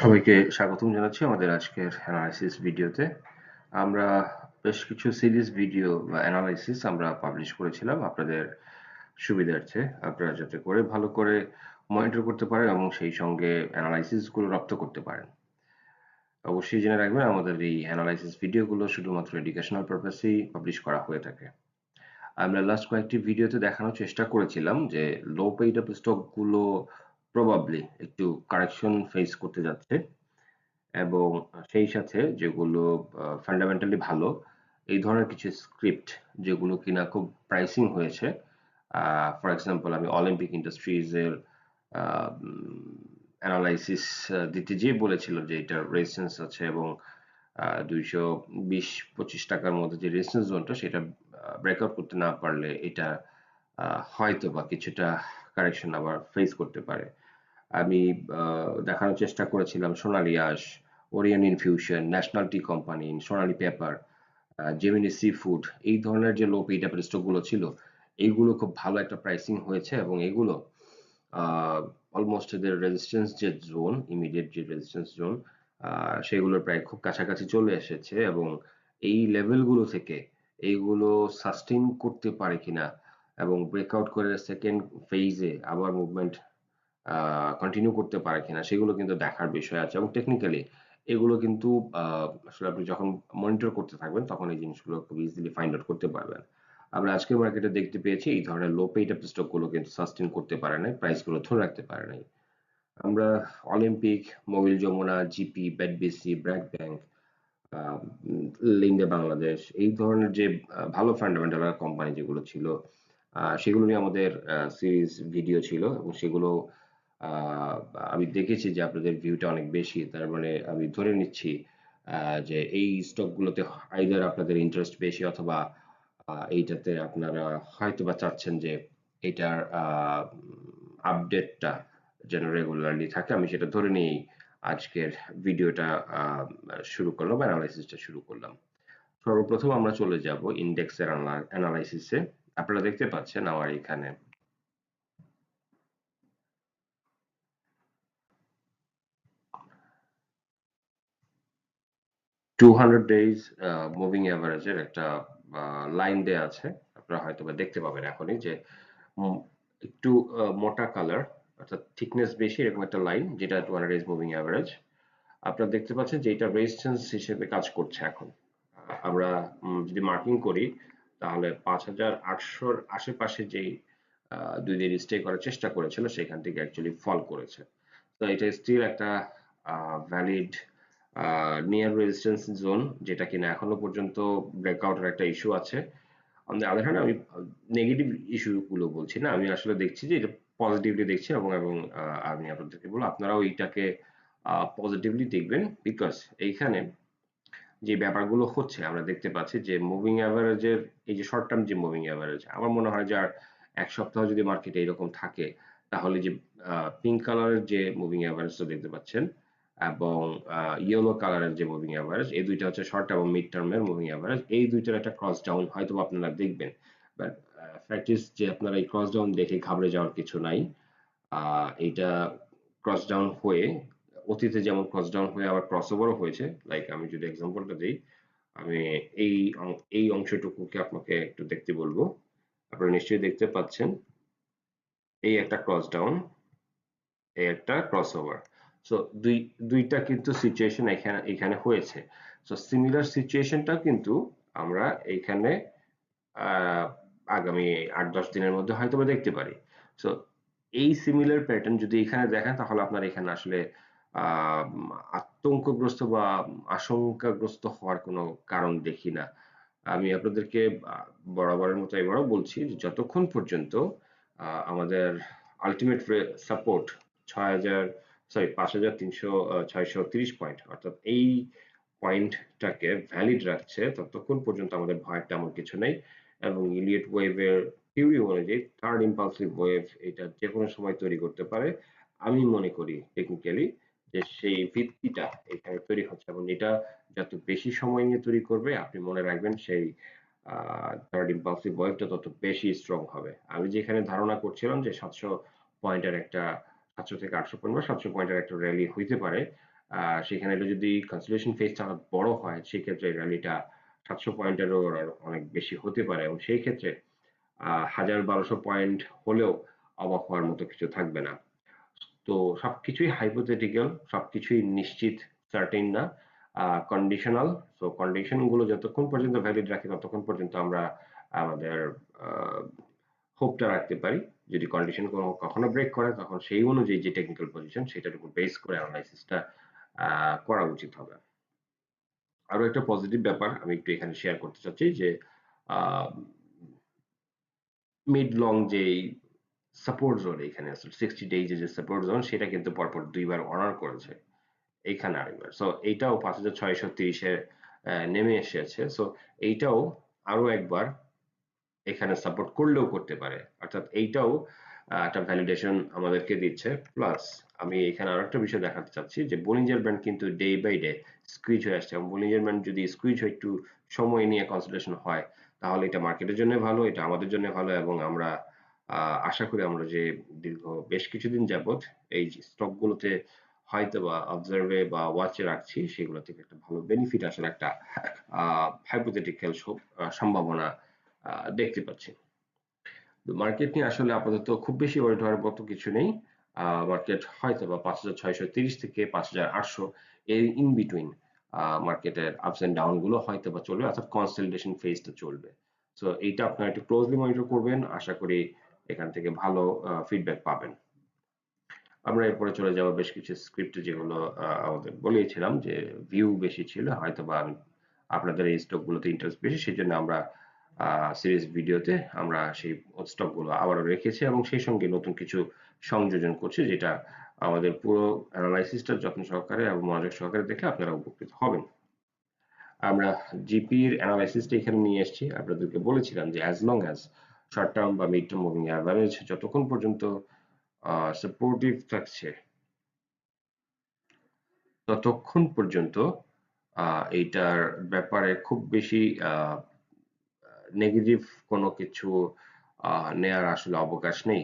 সবাইকে স্বাগতম জানাচ্ছি আমাদের আজকের অ্যানালাইসিস ভিডিওতে। আমরা বেশ কিছু সিরিজ ভিডিও বা অ্যানালাইসিস আমরা পাবলিশ করেছিলাম আপনাদের সুবিধার্থে। আপনারা যাতে করে ভালো করে মনিটর করতে পারেন এবং সেই সঙ্গে অ্যানালাইসিস গুলো রপ্ত করতে পারেন। অবশ্যই জেনে রাখবেন আমাদের এই অ্যানালাইসিস ভিডিওগুলো শুধুমাত্র এডুকেশনাল পারপাসেই পাবলিশ করা হয়ে থাকে। আমরা লাস্ট কয়েকটি ভিডিওতে দেখানোর চেষ্টা করেছিলাম যে লো পেইড আপ স্টক গুলো প্রবাবলি একটু কারেকশন ফেস করতে যাচ্ছে এবং সেই সাথে যেগুলো ফান্ডামেন্টালি ভালো এই ধরনের কিছু স্ক্রিপ্ট যেগুলো কিনা খুব প্রাইসিং হয়েছে। ফর এক্সাম্পল আমি অলিম্পিক ইন্ডাস্ট্রিজ এর অ্যানালাইসিস দিতে যেয়ে বলেছিল যে এটার রেজিস্ট্যান্স আছে এবং 220-25 টাকার মধ্যে যে রেজিস্ট্যান্স জোনটা সেটা ব্রেকআউট করতে না পারলে এটা হয়তো বা কিছুটা কারেকশন আবার ফেস করতে পারে। আমি দেখানোর চেষ্টা করেছিলাম সোনালী আঁশ, Orion infusion, national tea company, সোনালী পেপার, জেমিনি সি ফুড এই ধরনের যে লো পেইড আপ স্টক গুলো ছিল এইগুলো খুব ভালো একটা প্রাইসিং হয়েছে এবং এগুলো অলমোস্ট এদের রেজিস্ট্যান্স যে জোন ইমিডিয়েট যে রেজিস্ট্যান্স জোন সেগুলোর প্রায় খুব কাছাকাছি চলে এসেছে এবং এই লেভেলগুলো থেকে এইগুলো সাস্টেইন করতে পারে কিনা এবং ব্রেকআউট করে সেকেন্ড ফেজে আবার মুভমেন্ট কন্টিনিউ করতে পারে কিনা সেগুলো কিন্তু দেখার বিষয় আছে এবং টেকনিক্যালি এগুলো কিন্তু আসলে আপনি যখন মনিটর করতে থাকবেন তখন এই জিনিসগুলো খুব ইজিলি ফাইন্ড আউট করতে পারবেন। আমরা আজকের মার্কেটে দেখতে পেয়েছি এই ধরনের লো পেইড আপ স্টক গুলো কিন্তু সাস্টেইন করতে পারে নাই, প্রাইস গুলো ধরে রাখতে পারে নাই। আমরা Olympic, Mobil Jamuna, GP, BATBC, BRAC bank, Linde Bangladesh এই ধরনের যে ভালো ফান্ডামেন্টাল কোম্পানি যেগুলো ছিল সেগুলো নিয়ে আমাদের সিরিজ ভিডিও ছিল এবং সেগুলো আহ, আমি দেখেছি যে আপনাদের ভিউটা অনেক বেশি, তার মানে আমি ধরে নিচ্ছি যে এই স্টকগুলোতে আইদার আপনাদের ইন্টারেস্ট বেশি অথবা এইটাতে আপনারা হয়তো বা চাচ্ছেন যে এটার আপডেটটা যেন রেগুলারলি থাকে। আমি সেটা ধরে নিয়েই আজকের ভিডিওটা শুরু করলাম, অ্যানালাইসিসটা শুরু করলাম। সর্বপ্রথম আমরা চলে যাব ইন্ডেক্সের অ্যানালাইসিসে। আপনারা দেখতে পাচ্ছেন আমার এখানে 200 ডেজ মুভিং অ্যাভারেজের একটা লাইন দেয়া আছে। আপনারা হয়তো বা দেখতে পাবেন এখনই যে উম, একটু মোটা কালার অর্থাৎ থিকনেস বেশি এরকম একটা লাইন যেটা 200 ডেজ মুভিং অ্যাভারেজ। আপনারা দেখতে পাচ্ছেন যে এটা রেজিস্ট্যান্স হিসেবে কাজ করছে এখন। আমরা যদি মার্কিং করি তাহলে 5,800-র আশেপাশে যেই 2 দিন স্টে করার চেষ্টা করেছিল সেখান থেকে অ্যাকচুয়ালি ফল করেছে। তো এটা স্টিল একটা ভ্যালিড নিয়ার রেজিস্ট্যান্স জোন যেটা কিনা এখনো পর্যন্ত ব্রেকআউটের একটা ইস্যু আছে। অন দ্য আদার হ্যান্ড আমি নেগেটিভ ইস্যু গুলো বলছি না, আমি আসলে দেখছি যে এটা পজিটিভলি দেখছি এবং এবং আমি আপনাদেরকে বলবো আপনারাও এইটাকে পজিটিভলি দেখবেন বিকজ এইখানে যে ব্যাপারগুলো হচ্ছে আমরা দেখতে পাচ্ছি যে মুভিং অ্যাভারেজের এই যে শর্ট টার্ম যে মুভিং অ্যাভারেজ আমার মনে হয় যে আর এক সপ্তাহ যদি মার্কেটে এরকম থাকে তাহলে যে পিঙ্ক কালারের যে মুভিং অ্যাভারেজটা দেখতে পাচ্ছেন এবং ইয়েলো কালারের যে মুভিং অ্যাভারেজ এই দুইটা হচ্ছে শর্ট এবং মিড টার্মের মুভিং অ্যাভারেজ, এই দুইটার একটা ক্রস ডাউন হয়তো আপনারা দেখবেন। বাট ফ্যাক্ট ইজ যে আপনারা এই ক্রস ডাউন দেখে ঘাবড়ে যাওয়ার কিছু নাই। এইটা ক্রস ডাউন হয়ে অতীতে যেমন ক্রস ডাউন হয়ে আবার ক্রসওভারও হয়েছে, লাইক আমি যদি এক্সাম্পলটা দিই আমি এই এই অংশটুকুকে আপনাকে একটু দেখতে বলবো। আপনারা নিশ্চয়ই দেখতে পাচ্ছেন এই একটা ক্রস ডাউন, এই একটা ক্রসওভার। সো দুইটা কিন্তু সিচুয়েশন এখানে এখানে হয়েছে। সো সিমিলার সিচুয়েশনটা কিন্তু আমরা এইখানে আহ, আগামী 8-10 দিনের মধ্যে হয়তো বা দেখতে পারি। সো এই সিমিলার প্যাটার্ন যদি এখানে দেখেন তাহলে আপনার এখানে আসলে আহ, আতঙ্কগ্রস্ত বা আশঙ্কাগ্রস্ত হওয়ার কোনো কারণ দেখি না। আমি আপনাদেরকে বরাবরের মতো এবারও বলছি যে যতক্ষণ পর্যন্ত আমাদের আলটিমেট সাপোর্ট 6,000 সরি 5,300-630 পয়েন্ট অর্থাৎ এই পয়েন্টটাকে ভ্যালিড রাখছে ততক্ষণ পর্যন্ত আমাদের ভয়ের তেমন কিছু নেই এবং ইলিয়ট ওয়েভের থিওরি অনুযায়ী থার্ড ইম্পালসিভ ওয়েভ এটা যে কোনো সময় তৈরি করতে পারে। আমি মনে করি টেকনিক্যালি যে সেই ভিত্তিটা এখানে তৈরি হচ্ছে এবং এটা যত বেশি সময় নিয়ে তৈরি করবে আপনি মনে রাখবেন সেই থার্ড ইম্পালসিভ ওয়েভটা তত বেশি স্ট্রং হবে। আমি যেখানে ধারণা করছিলাম যে 700 পয়েন্টের একটা 700 থেকে 800 পয়েন্ট বা 700 পয়েন্টের একটা র্যালি হইতে পারে সেখানে এটা যদি কনসোলিডেশন ফেজটা বড় হয় সেক্ষেত্রে র্যালিটা 700 পয়েন্টেরও অনেক বেশি হতে পারে এবং সেই ক্ষেত্রে 1000-1200 পয়েন্ট হলেও অবাক হওয়ার মতো কিছু থাকবে না। তো সবকিছুই হাইপোথেটিক্যাল, সবকিছুই নিশ্চিত, সার্টেন না, কন্ডিশনাল। সো কন্ডিশন গুলো যতক্ষণ পর্যন্ত ভ্যালিড রাখি ততক্ষণ পর্যন্ত আমরা আমাদের হোপটা রাখতে পারি। যদি কন্ডিশন কখনো ব্রেক করে তখন সেই অনুযায়ী যে টেকনিক্যাল পজিশন সেটার উপর বেস করে অ্যানালাইসিসটা করা উচিত হবে। আরো একটা পজিটিভ ব্যাপার আমি একটু এখানে শেয়ার করতে চাচ্ছি যে মিড লং যেই সাপোর্ট জোন এখানে আছে 60 ডেজ যে সাপোর্ট জোন সেটা কিন্তু পরপর দুইবার অনার করেছে এইখানে আরেকবার। সো এইটাও 5630-এ নেমে এসেছে। সো এইটাও আরো একবার এখানে সাপোর্ট করলেও করতে পারে, অর্থাৎ এইটাও একটা ভ্যালিডেশন আমাদেরকে দিচ্ছে। প্লাস আমি এখানে আরেকটা বিষয় দেখাতে চাচ্ছি যে বলিঞ্জার ব্যান্ড কিন্তু ডে বাই ডে স্কুইজ হয়ে আসছে এবং বলিঞ্জার ব্যান্ড যদি স্কুইজ হয়ে একটু সময় নিয়ে কনসোলিডেশন হয় তাহলে এটা মার্কেটের জন্য ভালো, এটা আমাদের জন্য ভালো এবং আমরা আশা করি আমরা যে দীর্ঘ বেশ কিছুদিন যাবত এই স্টক গুলোতে হয়তো বা অবজার্ভে বা ওয়াচে রাখছি সেগুলো থেকে একটা ভালো বেনিফিট আসার একটা হাইপোথেটিক্যাল সম্ভাবনা দেখতে পাচ্ছি। মার্কেট নিয়ে আসলে আপাতত খুব বেশি ওয়ারিড হওয়ার মতো কিছু নেই। মার্কেট হয়তো বা 5630 থেকে 5800 এর ইন বিটুইন মার্কেটের আপস এন্ড ডাউন গুলো হয়তো বা চলবে, অর্থাৎ কনসলিডেশন ফেজটা চলবে। সো এইটা আপনারা একটু ক্লোজলি মনিটর করবেন, আশা করি এখান থেকে ভালো ফিডব্যাক পাবেন। আমরা এরপরে চলে যাব বেশ কিছু স্ক্রিপ্টে যেগুলো আমাদের বলেছিলাম যে ভিউ বেশি ছিল, হয়তো বা আপনাদের এই স্টক গুলোতে ইন্টারেস্ট বেশি সেজন্য আমরা সিরিজ ভিডিওতে আমরা সেই স্টক গুলো আবারও রেখেছি এবং সেই সঙ্গে নতুন কিছু সংযোজন করছি যেটা আমাদের পুরো অ্যানালাইসিসটা যত্ন সহকারে এবং মনোযোগ সহকারে দেখে আপনারা উপকৃত হবেন। আমরা জিপির অ্যানালাইসিসটা এখানে নিয়ে এসেছি। আপনাদেরকে বলেছিলাম যে as long as short term বা মিড টার্ম মুভিং অ্যাভারেজ যতক্ষণ পর্যন্ত সাপোর্টিভ থাকছে ততক্ষণ পর্যন্ত এইটার ব্যাপারে খুব বেশি নেগেটিভ কোনো কিছু নেয়ার আসলে অবকাশ নেই।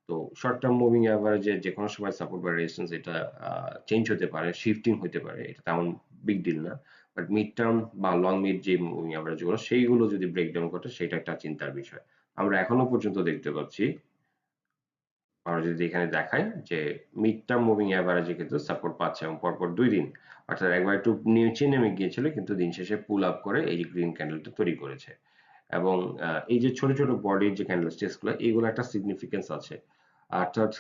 তো শর্ট টার্ম মুভিং অ্যাভারেজে যে কোনো সময় সাপোর্ট বা রেজিস্ট্যান্স এটা চেঞ্জ হতে পারে, শিফটিং হতে পারে, এটা তেমন বিগ ডিল না। বাট মিড টার্ম বা লং মিড যে মুভিং অ্যাভারেজ গুলো সেইগুলো যদি ব্রেকডাউন ঘটে সেটা একটা চিন্তার বিষয়। আমরা এখনো পর্যন্ত দেখতে পাচ্ছি, আমরা যদি এখানে দেখাই যে মিড টার্ম মুভিং অ্যাভারেজে কিন্তু সাপোর্ট পাচ্ছে এবং পরপর 2 দিন, অর্থাৎ একবার একটু নিচে নেমে গিয়েছিল কিন্তু দিন শেষে পুল আপ করে এই যে গ্রিন ক্যান্ডেলটা তৈরি করেছে। এবং এই যে ছোট ছোট বডির যে ক্যান্ডেলস্টিক্স গুলো এগুলো একটা সিগনিফিকেন্স আছে, অর্থাৎ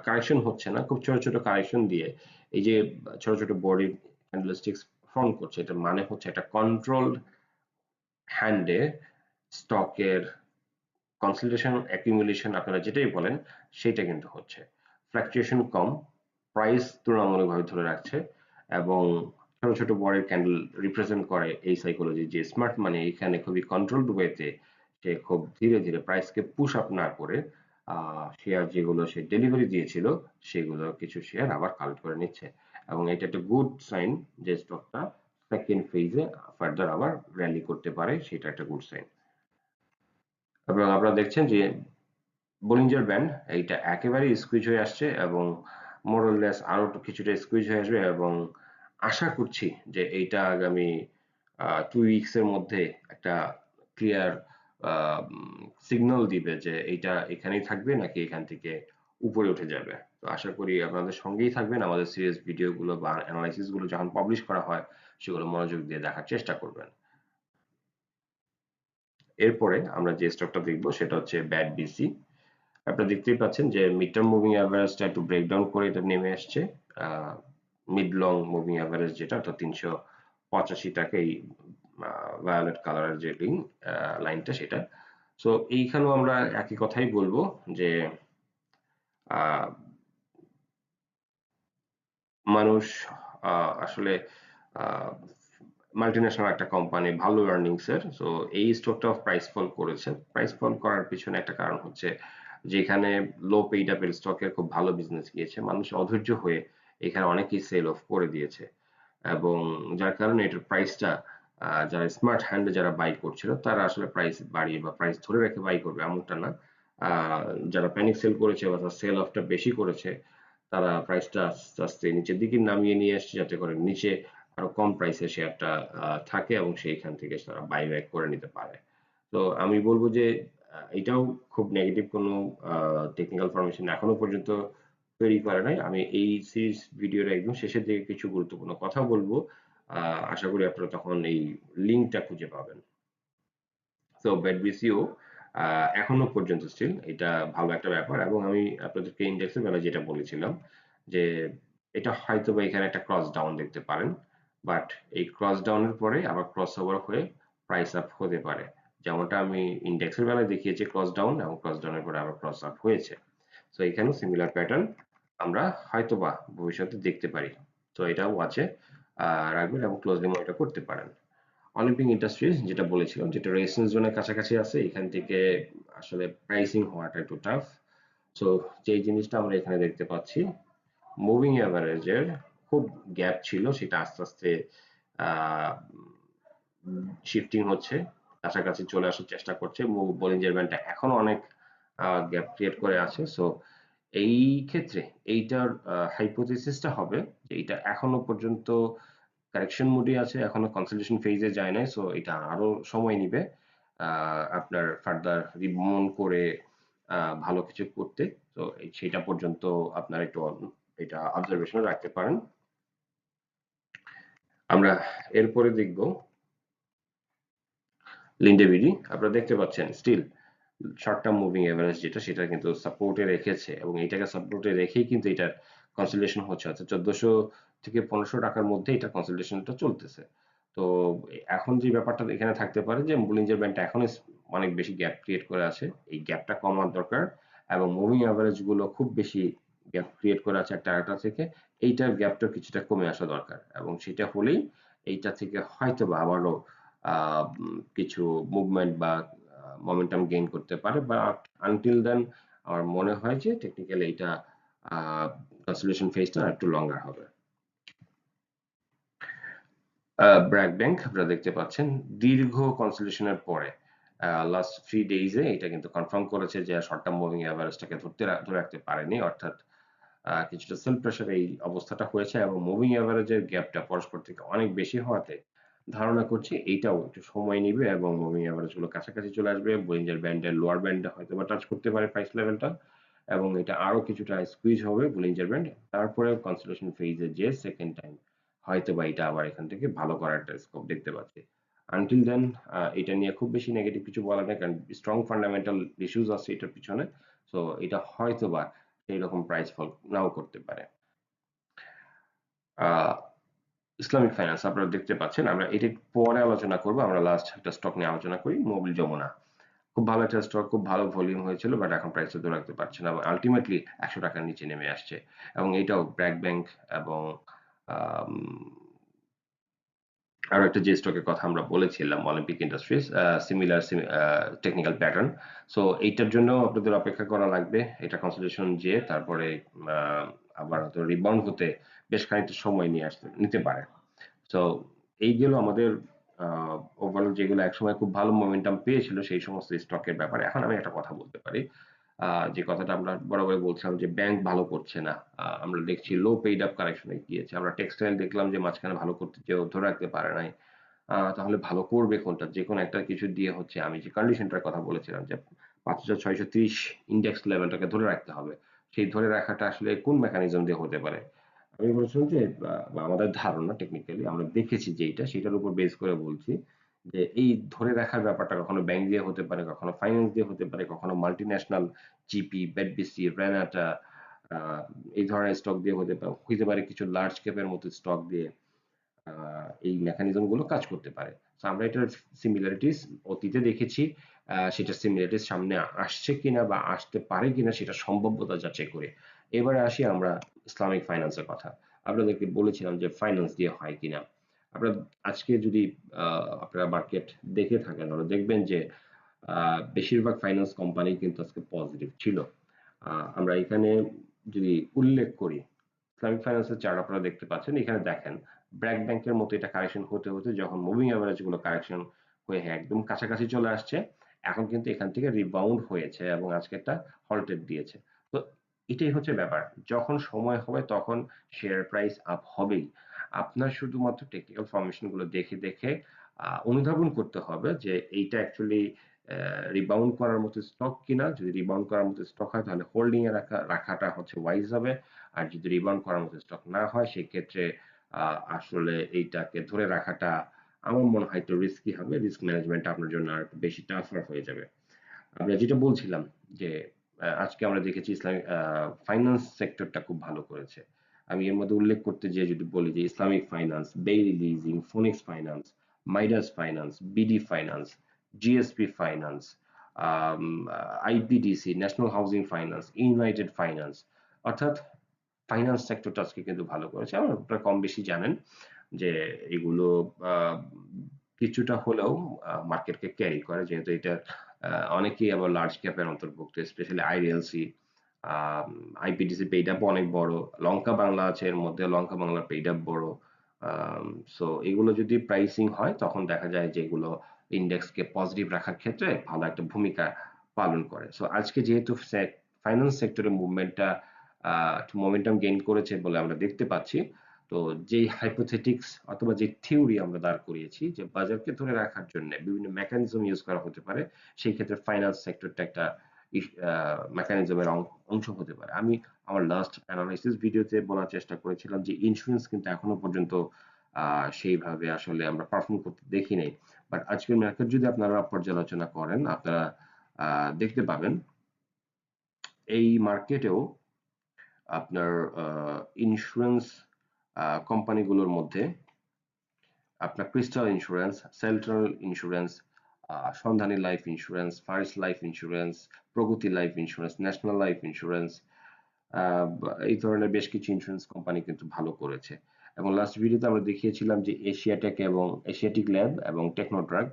কারেকশন হচ্ছে না, খুব ছোট ছোট কারেকশন দিয়ে এই যে ছোট ছোট বডির ক্যান্ডেলস্টিক্স ফর্ম করছে, এটা মানে হচ্ছে একটা কন্ট্রোলড হ্যান্ডে স্টকের কনসলিডেশন অ্যাকিউমুলেশন আপনারা যেটাই বলেন সেটা কিন্তু হচ্ছে। ফ্লাকচুয়েশন কম, প্রাইস তুলনামূলকভাবে ধরে রাখছে এবং ছোট ছোট বড়ের ক্যান্ডেল রিপ্রেজেন্ট করে এই সাইকোলজি যে স্মার্ট মানি এখানে খুবই কন্ট্রোলড ওয়েতে সে খুব ধীরে ধীরে প্রাইসকে পুশ আপ না করে শেয়ার যেগুলো সে ডেলিভারি দিয়েছিল সেগুলো কিছু শেয়ার আবার কালেক্ট করে নিচ্ছে এবং এটা একটা গুড সাইন যে স্টকটা সেকেন্ড ফেজে ফার্দার আবার র্যালি করতে পারে, সেটা একটা গুড সাইন। এবং আপনারা দেখছেন যে বলিঞ্জার ব্যান্ড এইটা একেবারেই স্কুইজ হয়ে আসছে এবং মোরলেস আরো কিছুটা স্কুইজ হয়ে আসবে এবং আশা করছি যে এইটা আগামী 2 উইকস এর মধ্যে একটা ক্লিয়ার সিগন্যাল দিবে যে এইটা এখানেই থাকবে নাকি এখান থেকে উপরে উঠে যাবে। তো আশা করি আপনাদের সঙ্গেই থাকবেন, আমাদের সিরিয়াস ভিডিওগুলো বা অ্যানালাইসিস গুলো যখন পাবলিশ করা হয় সেগুলো মনোযোগ দিয়ে দেখার চেষ্টা করবেন। এরপরে আমরা যে স্টকটা দেখবো সেটা হচ্ছে ব্যাড বিসি। আপনারা দেখতেই পাচ্ছেন যে মিড টার্ম মুভিং অ্যাভারেজটা একটু ব্রেকডাউন করে এটা নেমে আসছে। মিড লং মুভিং অ্যাভারেজ যেটা অর্থাৎ 385 টাকা এই ভায়োলেট কালারের যে লাইনটা সেটা। সো এইখানেও আমরা একই কথাই বলবো যে আহ, মানুষ আসলে মাল্টিন্যাশনাল একটা কোম্পানি, ভালো আর্নিংস এর, সো এই স্টকটা প্রাইস ফল করেছে। প্রাইস ফল করার পিছনে একটা কারণ হচ্ছে যেখানে লো পেইড আপের স্টকের খুব ভালো বিজনেস গিয়েছে, মানুষ অধৈর্য হয়ে এখানে অনেকেই সেল অফ করে দিয়েছে এবং যার কারণে এটার প্রাইসটা যারা স্মার্ট হ্যান্ডে যারা বাই করছিল তারা আসলে প্রাইস বাড়িয়ে বা প্রাইস ধরে রেখে বাই করবে এমনটা না। যারা প্যানিক সেল করেছে বা সেল অফটা বেশি করেছে তারা প্রাইসটা আস্তে আস্তে নিচের দিকে নামিয়ে নিয়ে আসছে যাতে করে নিচে আরো কম প্রাইসে শেয়ারটা থাকে এবং সেইখান থেকে তারা বাই ব্যাক করে নিতে পারে। তো আমি বলবো যে এটাও খুব নেগেটিভ কোনো টেকনিক্যাল ফরমেশন এখনো পর্যন্ত তৈরি করে নাই। আমি এই সিরিজ ভিডিওর একদম শেষের দিকে কিছু গুরুত্বপূর্ণ কথা বলবো। আশা করি আপনারা তখন এই লিঙ্কটা খুঁজে পাবেন। সো ব্যাডবিসিও এখনো পর্যন্ত স্টিল এটা ভালো একটা ব্যাপার এবং আমি আপনাদেরকে ইন্ডেক্সের বেলায় যেটা বলেছিলাম যে এটা হয়তো বা এখানে একটা ক্রস ডাউন দেখতে পারেন, বাট এই ক্রস ডাউনের পরে আবার ক্রস ওভার হয়ে প্রাইস আপ হতে পারে, যেমনটা আমি ইন্ডেক্সের বেলায় দেখিয়েছি ক্রস ডাউন এবং ক্রস ডাউনের পরে আবার ক্রস আপ হয়েছে। তো এখানেও সিমিলার প্যাটার্ন আমরা হয়তোবা ভবিষ্যতে দেখতে পারি। তো এটাও আছে রাখবেন এবং ক্লোজলি মনিটর করতে পারেন। অলিম্পিক ইন্ডাস্ট্রিজ যেটা বলেছিলাম, যেটা রেজিস্ট্যান্স জোনের কাছাকাছি আছে, এখান থেকে আসলে প্রাইসিং হওয়াটা একটু টাফ। সো যে জিনিসটা আমরা এখানে দেখতে পাচ্ছি, মুভিং অ্যাভারেজের খুব গ্যাপ ছিল, সেটা আস্তে আস্তে শিফটিং হচ্ছে, কাছাকাছি চলে আসার চেষ্টা করছে। বলিঞ্জার ব্যান্ডটা এখনো অনেক গ্যাপ ক্রিয়েট করে আছে। সো এই ক্ষেত্রে এইটার হাইপোথিসিসটা হবে যে এটা এখনো পর্যন্ত কারেকশন মোডে আছে, এখনো কনসলিডেশন ফেজে যায় নাই। সো এটা আরো সময় নিবে আপনার ফার্দার রিবাউন্ড করে ভালো কিছু করতে। তো সেটা পর্যন্ত আপনার একটু এটা অবজারভেশনে রাখতে পারেন। আমরা এরপরে দেখব লিন্ডেবিডি। আপনারা দেখতে পাচ্ছেন still short term moving average যেটা, সেটা কিন্তু সাপোর্টে রেখেছে এবং এটাকে সাপোর্টে রেখেই কিন্তু এটার কনসলিডেশন হচ্ছে, অর্থাৎ 1400 থেকে 1500 টাকার মধ্যে এটা কনসলিডেশনটা চলতেছে। তো এখন যে ব্যাপারটা এখানে থাকতে পারে যে বলিঞ্জার ব্যান্ডটা এখন অনেক বেশি গ্যাপ ক্রিয়েট করে আছে, এই গ্যাপটা কমার দরকার এবং মুভিং এভারেজ গুলো খুব বেশি গ্যাপ ক্রিয়েট করে আছে একটা আরেকটা থেকে, এইটার গ্যাপটা কিছুটা কমে আসা দরকার এবং সেটা হলেই এইটা থেকে হয়তো বা আবারও কিছু মুভমেন্ট বা মোমেন্টাম গেইন করতে পারে, বাট আনটিল দেন আমার মনে হয় যে টেকনিক্যালি এটা কনসলিডেশন ফেজটা একটু লঙ্গার হবে। ব্র্যাক ব্যাংক আপনারা দেখতে পাচ্ছেন দীর্ঘ কনসলিডেশনের পরে লাস্ট 3 ডেইজে এটা কিন্তু কনফার্ম করেছে যে শর্ট টার্ম মুভিং এভারেজটাকে ধরে রাখতে পারেনি, অর্থাৎ কিছুটা সেল প্রেসার এই অবস্থাটা হয়েছে এবং মুভিং এভারেজের গ্যাপটা পরস্পর থেকে অনেক বেশি হওয়াতে ধারণা করছি এইটাও একটু সময় নিবে এবং মুভিং এভারেজ গুলো কাছাকাছি চলে আসবে, বলিঞ্জার ব্যান্ডের লোয়ার ব্যান্ডে হয়তো বা টাচ করতে পারে প্রাইস লেভেলটা এবং এটা আরো কিছুটা স্কুইজ হবে বলিঞ্জার ব্যান্ড, তারপরে কনসলিডেশন ফেজে যে সেকেন্ড টাইম হয়তো বা এটা আবার এখান থেকে ভালো করার একটা স্কোপ দেখতে পাচ্ছি। আনটিল দেন এটা নিয়ে খুব বেশি নেগেটিভ কিছু বলা নেই, কারণ স্ট্রং ফান্ডামেন্টাল ইস্যুস আছে এটার পিছনে। সো এটা হয়তো বা এইরকম প্রাইস ফল নাও করতে পারে। আহ ইসলামিক ফাইন্যান্স আপনারা দেখতে পাচ্ছেন, আমরা এটি পরে আলোচনা করব। আমরা লাস্ট একটা স্টক নিয়ে আলোচনা করি, মোবিল যমুনা। খুব ভালো একটা স্টক, খুব ভালো ভলিউম হয়েছিল, বাট এখন প্রাইসে ধরে রাখতে পারছে না এবং আলটিমেটলি 100 টাকার নিচে নেমে আসছে এবং এটাও ব্র্যাক ব্যাংক এবং আম, আরো একটা যে স্টকের কথা আমরা বলেছিলাম Olympic industries, similar technical pattern. So এইটার জন্য আপনাদের অপেক্ষা করা লাগবে, এটা কনসলিডেশন যে তারপরে আবার হয়তো রিবাউন্ড হতে বেশ খানিকটা সময় নিতে পারে। সো এই গেল আমাদের ওভারঅল যেগুলো একসময় খুব ভালো মোমেন্টাম পেয়েছিল সেই সমস্ত স্টকের ব্যাপারে। এখন আমি একটা কথা বলতে পারি, যে কথাটা আমরা বরাবর বলছিলাম যে ব্যাংক ভালো করছে না, আমরা দেখছি লো পেইড আপ কারেকশনে গিয়েছে, আমরা টেক্সটাইল দেখলাম যে মাঝখানে ভালো করতে চেয়েও ধরে রাখতে পারে নাই। তাহলে ভালো করবে কোনটা? যে কোনো একটা কিছু দিয়ে হচ্ছে, আমি যে কন্ডিশনটার কথা বলেছিলাম যে 5630 ইন্ডেক্স লেভেলটাকে ধরে রাখতে হবে, সেই ধরে রাখাটা আসলে কোন মেকানিজম দিয়ে হতে পারে? আমি বলছিলাম যে বা আমাদের ধারণা টেকনিক্যালি আমরা দেখেছি যে এইটা, সেটার উপর বেস করে বলছি যে এই ধরে রাখার ব্যাপারটা কখনো ব্যাংক দিয়ে হতে পারে, কখনো ফাইন্যান্স দিয়ে হতে পারে, কখনো মাল্টিন্যাশনাল জিপি, বেডবিসি, রেনাটা এই ধরনের স্টক দিয়ে হতে পারে কিছু লার্জ ক্যাপের মতো স্টক দিয়ে এই মেকানিজম গুলো কাজ করতে পারে। তো আমরা এটার সিমিলারিটিস অতীতে দেখেছি, সেটা সিমিলারিটিস সামনে আসছে কিনা বা আসতে পারে কিনা সেটা সম্ভাব্যতা যাচাই করে। এবারে আসি আমরা ইসলামিক ফাইন্যান্সের কথা। আপনাদেরকে বলেছিলাম যে ফাইন্যান্স দিয়ে হয় কিনা। আপনারা আজকে যদি আপনারা মার্কেট দেখে থাকেন তাহলে দেখবেন যে বেশিরভাগ ফাইন্যান্স কোম্পানি কিন্তু আজকে পজিটিভ ছিল। আমরা এখানে যদি উল্লেখ করি, ইসলামিক ফাইন্যান্সের চার্ট আপনারা দেখতে পাচ্ছেন, এখানে দেখেন ব্র্যাক ব্যাংকের মতো এটা কারেকশন হতে হতে যখন মুভিং অ্যাভারেজ গুলো কারেকশন হয়ে একদম কাছাকাছি চলে আসছে, এখন কিন্তু এখান থেকে রিবাউন্ড হয়েছে এবং আজকে একটা হল্টেড দিয়েছে। তো এটাই হচ্ছে ব্যাপার। যখন সময় হবে তখন শেয়ার প্রাইস আপ হবেই। আপনার শুধুমাত্র টেকনিক্যাল ফরমেশন গুলো দেখে অনুধাবন করতে হবে যে এইটা অ্যাকচুয়ালি রিবাউন্ড করার মতো স্টক কিনা। যদি রিবাউন্ড করার মতো স্টক হয় তাহলে হোল্ডিং এ রাখাটা হচ্ছে ওয়াইজ হবে। আর যদি রিবাউন্ড করার মতো স্টক না হয় সেক্ষেত্রে আসলে এইটাকে ধরে রাখাটা আমার মনে হয় একটু রিস্কি হবে। রিস্ক ম্যানেজমেন্ট আপনার জন্য আর একটু বেশি টাফার হয়ে যাবে। আমরা যেটা বলছিলাম যে আজকে আমরা দেখেছি ইসলামিক ফাইন্যান্স সেক্টরটা খুব ভালো করেছে। আমি এর মধ্যে উল্লেখ করতে যেয়ে যদি বলি যে Islamic finance, Bailey leasing, Phoenix finance, Midas finance, BD finance, GSP finance, IPDC, national housing finance, United finance, অর্থাৎ ফাইন্যান্স সেক্টরটা আজকে কিন্তু ভালো করেছে। আপনারা কম বেশি জানেন যে এগুলো আহ, কিছুটা হলেও মার্কেটকে ক্যারি করে, যেহেতু এটা অনেকেই আবার লার্জ ক্যাপের অন্তর্ভুক্ত, specially IDLC, IPDC paid up অনেক বড়, লঙ্কা বাংলা আছে এর মধ্যে, লঙ্কা বাংলার পেইড আপ বড়। সো এগুলো যদি প্রাইসিং হয় তখন দেখা যায় যে এগুলো ইন্ডেক্সকে পজিটিভ রাখার ক্ষেত্রে ভালো একটা ভূমিকা পালন করে। সো আজকে যেহেতু ফাইন্যান্স সেক্টরের মুভমেন্টটা একটু মোমেন্টাম গেইন করেছে বলে আমরা দেখতে পাচ্ছি, তো যেই হাইপোথেটিক্স অথবা যে থিওরি আমরা দাঁড় করিয়েছি যে বাজারকে ধরে রাখার জন্য বিভিন্ন মেকানিজম ইউজ করা হতে পারে, সেই ক্ষেত্রে ফাইন্যান্স সেক্টরটা একটা মেকানিজমের অংশ হতে পারে। আমি আমার লাস্ট অ্যানালাইসিস ভিডিওতে বলার চেষ্টা করেছিলাম যে ইন্স্যুরেন্স কিন্তু এখনো পর্যন্ত সেইভাবে আসলে আমরা পারফর্ম করতে দেখি নাই। বাট আজকের মার্কেট যদি আপনারা পর্যালোচনা করেন, আপনারা দেখতে পাবেন এই মার্কেটেও আপনার ইন্স্যুরেন্স কোম্পানিগুলোর মধ্যে আপনার crystal insurance, central insurance, Sandhani life insurance, first life insurance, Pragati life insurance, national life insurance, এই ধরনের বেশ কিছু ইন্স্যুরেন্স কোম্পানি কিন্তু ভালো করেছে। এবং লাস্ট ভিডিওতে আমরা দেখিয়েছিলাম যে এশিয়াটেক এবং এশিয়াটিক ল্যাব এবং টেকনোড্রাগ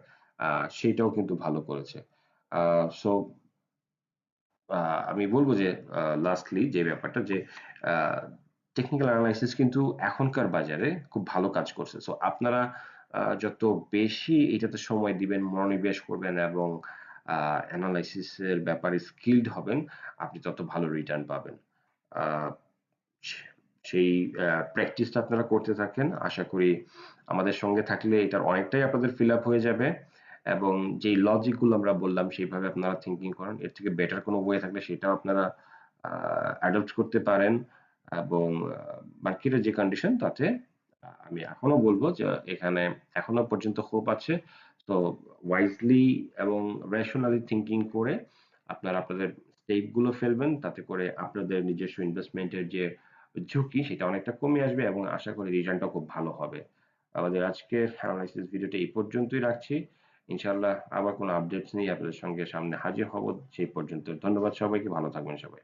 সেটাও কিন্তু ভালো করেছে। সো আমি বলব যে লাস্টলি যে ব্যাপারটা যে টেকনিক্যাল অ্যানালাইসিস কিন্তু এখনকার বাজারে খুব ভালো কাজ করছে। সো আপনারা যত বেশি এটাতে সময় দিবেন, মনোনিবেশ করবেন এবং অ্যানালাইসিসের ব্যাপারে স্কিলড হবেন, আপনি তত ভালো রিটার্ন পাবেন। আহ, সেই প্র্যাকটিসটা আপনারা করতে থাকেন। আশা করি আমাদের সঙ্গে থাকলে এটার অনেকটাই আপনাদের ফিল আপ হয়ে যাবে। এবং যেই লজিক গুলো আমরা বললাম সেইভাবে আপনারা থিঙ্কিং করেন, এর থেকে বেটার কোনো ওয়ে থাকলে সেটাও আপনারা অ্যাডপ্ট করতে পারেন। এবং মার্কেটের যে কন্ডিশন তাতে আমি এখনো বলবো যে এখানে এখনো পর্যন্ত হোপ আছে। তো ওয়াইজলি এবং রেশনালি থিঙ্কিং করে আপনারা আপনাদের স্টেপ গুলো ফেলবেন, তাতে করে আপনাদের নিজস্ব ইনভেস্টমেন্টের যে ঝুঁকি সেটা অনেকটা কমে আসবে এবং আশা করি রিটার্নটা খুব ভালো হবে। আমাদের আজকের অ্যানালাইসিস ভিডিওটা এই পর্যন্তই রাখছি। ইনশাআল্লাহ আবার কোনো আপডেটস নিয়ে আপনাদের সঙ্গে সামনে হাজির হব। সেই পর্যন্ত ধন্যবাদ সবাইকে, ভালো থাকবেন সবাই।